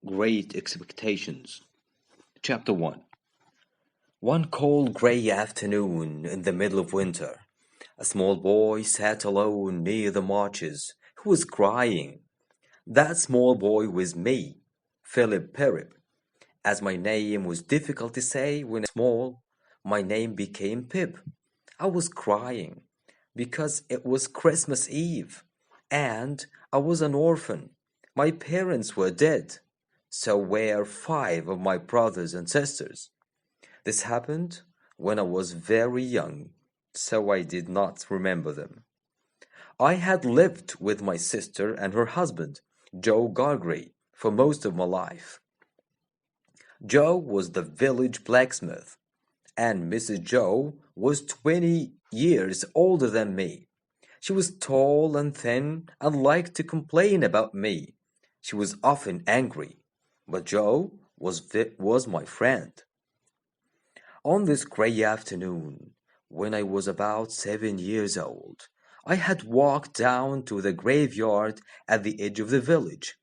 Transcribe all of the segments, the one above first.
Great Expectations. Chapter 1. One cold gray afternoon in the middle of winter, a small boy sat alone near the marshes. He was crying. That small boy was me, Philip Pirrip. As my name was difficult to say when small, my name became Pip. I was crying because it was Christmas Eve, and I was an orphan. My parents were dead. So were five of my brothers and sisters. This happened when I was very young, so I did not remember them. I had lived with my sister and her husband, Joe Gargrey, for most of my life. Joe was the village blacksmith, and Mrs. Joe was 20 years older than me. She was tall and thin and liked to complain about me. She was often angry, but Joe was my friend. On this gray afternoon, when I was about 7 years old, I had walked down to the graveyard at the edge of the village.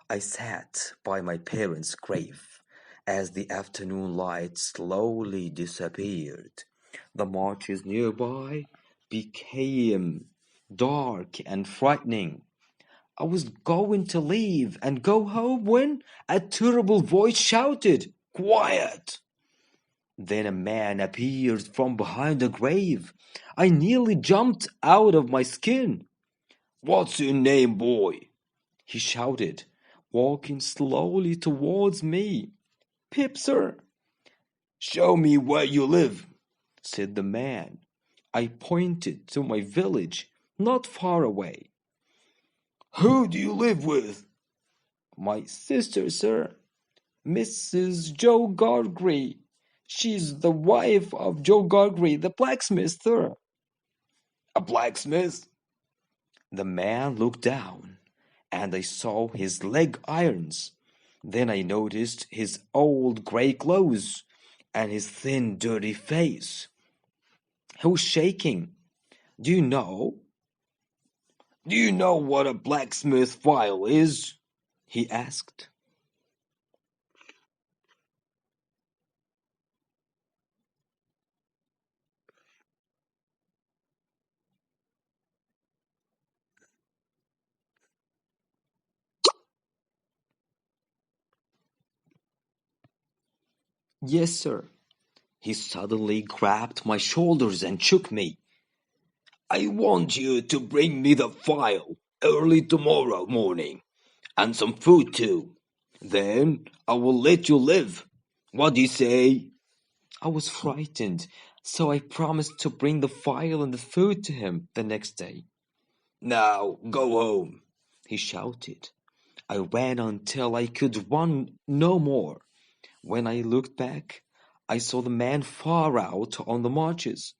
I sat by my parents' grave as the afternoon light slowly disappeared. The marshes nearby became dark and frightening. I was going to leave and go home when a terrible voice shouted, "Quiet!" Then a man appeared from behind the grave. I nearly jumped out of my skin. "What's your name, boy?" he shouted, walking slowly towards me. "Pip, sir." "Show me where you live," said the man. I pointed to my village, not far away. "Who do you live with?" "My sister, sir, Mrs. Joe Gargrey. She's the wife of Joe Gargrey, the blacksmith, sir." "A blacksmith?" The man looked down, and I saw his leg irons. Then I noticed his old gray clothes and his thin, dirty face. He was shaking. Do you know what a blacksmith file is?" he asked. "Yes, sir." He suddenly grabbed my shoulders and shook me. "I want you to bring me the file early tomorrow morning, and some food too. Then I will let you live. What do you say?" I was frightened, so I promised to bring the file and the food to him the next day. "Now go home," he shouted. I ran until I could run no more. When I looked back, I saw the man far out on the marshes,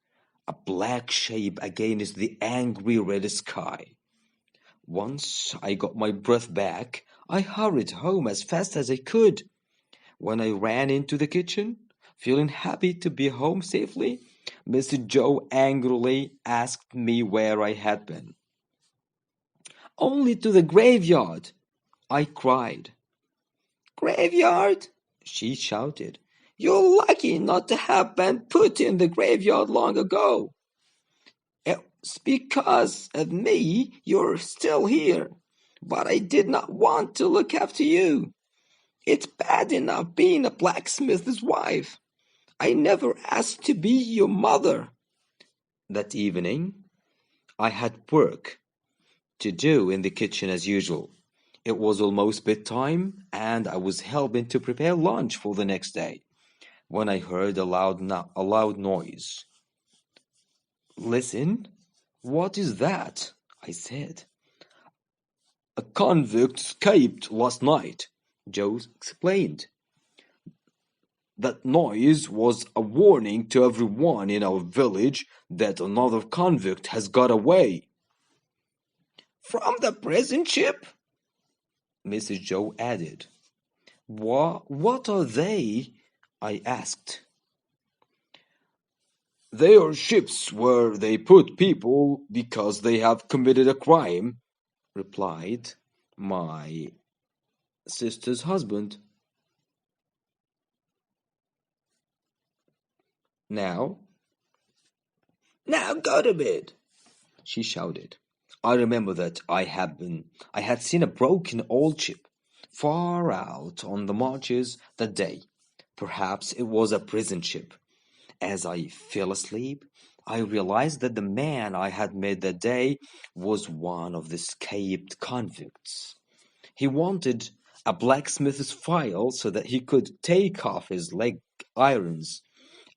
a black shape against the angry red sky. Once I got my breath back, I hurried home as fast as I could. When I ran into the kitchen, feeling happy to be home safely, Mr. Joe angrily asked me where I had been. "Only to the graveyard," I cried. "Graveyard?" she shouted. "You're lucky not to have been put in the graveyard long ago. It's because of me you're still here, but I did not want to look after you. It's bad enough being a blacksmith's wife. I never asked to be your mother." That evening, I had work to do in the kitchen as usual. It was almost bedtime, and I was helping to prepare lunch for the next day, when I heard a loud noise. "Listen, what is that?" I said. "A convict escaped last night," Joe explained. "That noise was a warning to everyone in our village that another convict has got away." "From the prison ship?" Mrs. Joe added. What are they?" I asked. "They are ships where they put people because they have committed a crime," replied my sister's husband. Now, now go to bed, she shouted. I remember that I had seen a broken old ship far out on the marshes that day. Perhaps it was a prison ship. As I fell asleep, I realized that the man I had met that day was one of the escaped convicts. He wanted a blacksmith's file so that he could take off his leg irons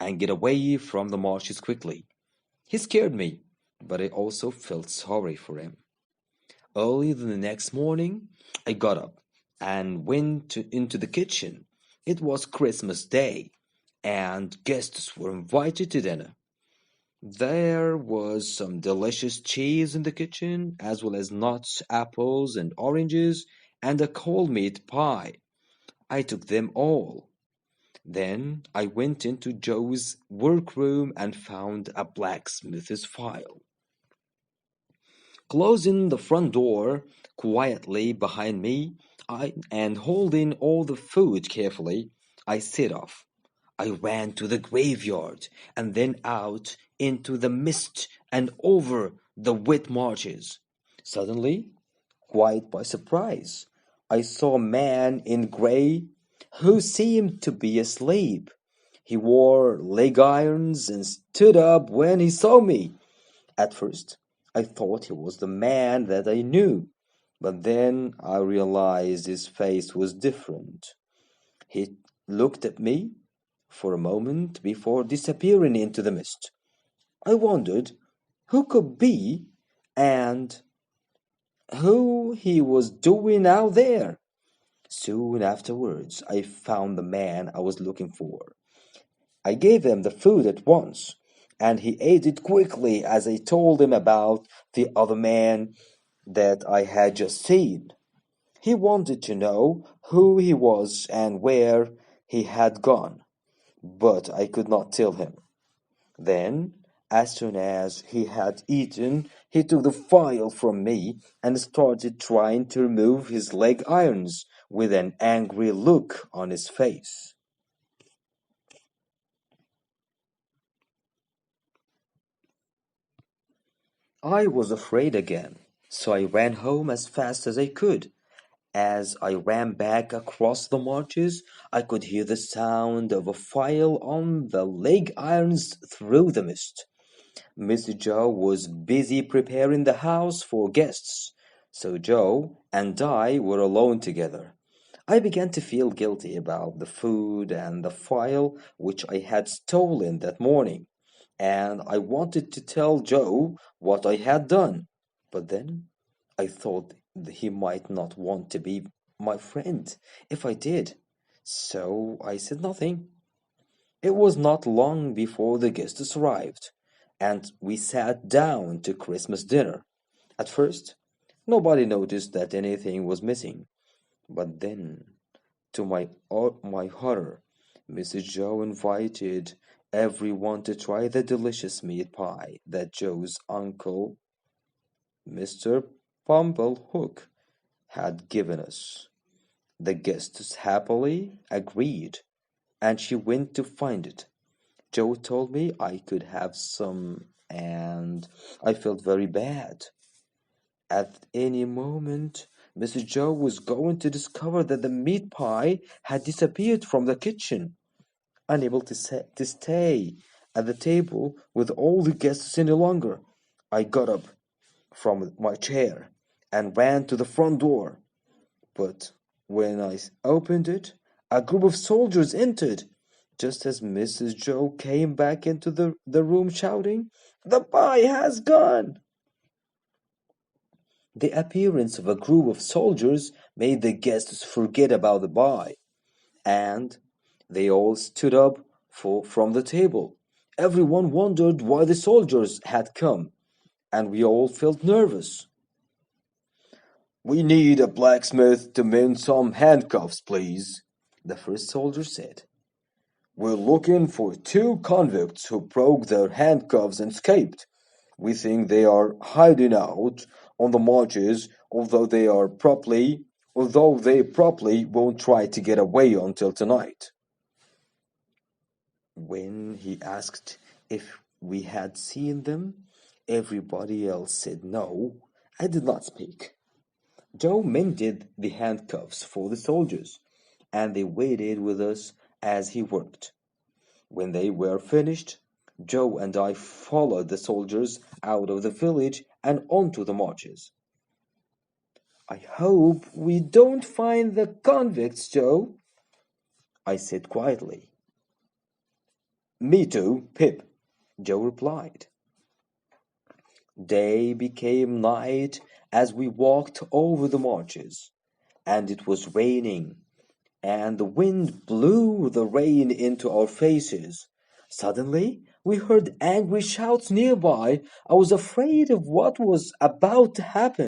and get away from the marshes quickly. He scared me, but I also felt sorry for him. Early the next morning, I got up and into the kitchen. It was Christmas Day, and guests were invited to dinner. There was some delicious cheese in the kitchen, as well as nuts, apples, and oranges, and a cold meat pie. I took them all. Then I went into Joe's workroom and found a blacksmith's file. Closing the front door quietly behind me, and holding all the food carefully, I set off. I ran to the graveyard and then out into the mist and over the wet marshes. Suddenly, quite by surprise, I saw a man in gray who seemed to be asleep. He wore leg irons and stood up when he saw me. At first, I thought he was the man that I knew, but then I realized his face was different. He looked at me for a moment before disappearing into the mist. I wondered who could be and who he was doing out there. Soon afterwards, I found the man I was looking for. I gave him the food at once, and he ate it quickly as I told him about the other man that I had just seen. He wanted to know who he was and where he had gone, but I could not tell him. Then, as soon as he had eaten, he took the file from me and started trying to remove his leg irons with an angry look on his face. I was afraid again, so I ran home as fast as I could. As I ran back across the marshes, I could hear the sound of a file on the leg irons through the mist. Mr. Joe was busy preparing the house for guests, so Joe and I were alone together. I began to feel guilty about the food and the file which I had stolen that morning, and I wanted to tell Joe what I had done. But then I thought he might not want to be my friend if I did, so I said nothing. It was not long before the guests arrived, and we sat down to Christmas dinner. At first, nobody noticed that anything was missing, but then, to my horror, Mrs. Joe invited everyone to try the delicious meat pie that Joe's uncle, Mr. Pumblehook, had given us. The guests happily agreed, and she went to find it. Joe told me I could have some, and I felt very bad. At any moment, Mrs. Joe was going to discover that the meat pie had disappeared from the kitchen. Unable to stay at the table with all the guests any longer, I got up from my chair and ran to the front door. But when I opened it, a group of soldiers entered, just as Mrs. Joe came back into the room shouting, "The pie has gone!" The appearance of a group of soldiers made the guests forget about the pie, and they all stood up from the table. Everyone wondered why the soldiers had come, and we all felt nervous. "We need a blacksmith to mend some handcuffs, please," the first soldier said. "We're looking for two convicts who broke their handcuffs and escaped. We think they are hiding out on the marches, although they are probably although they probably won't try to get away until tonight." When he asked if we had seen them, everybody else said no. I did not speak. Joe mended the handcuffs for the soldiers, and they waited with us as he worked. When they were finished, Joe and I followed the soldiers out of the village and onto the marches. "I hope we don't find the convicts, Joe," I said quietly. "Me too, Pip," Joe replied. Day became night as we walked over the marches, and it was raining, and the wind blew the rain into our faces. Suddenly, we heard angry shouts nearby. I was afraid of what was about to happen.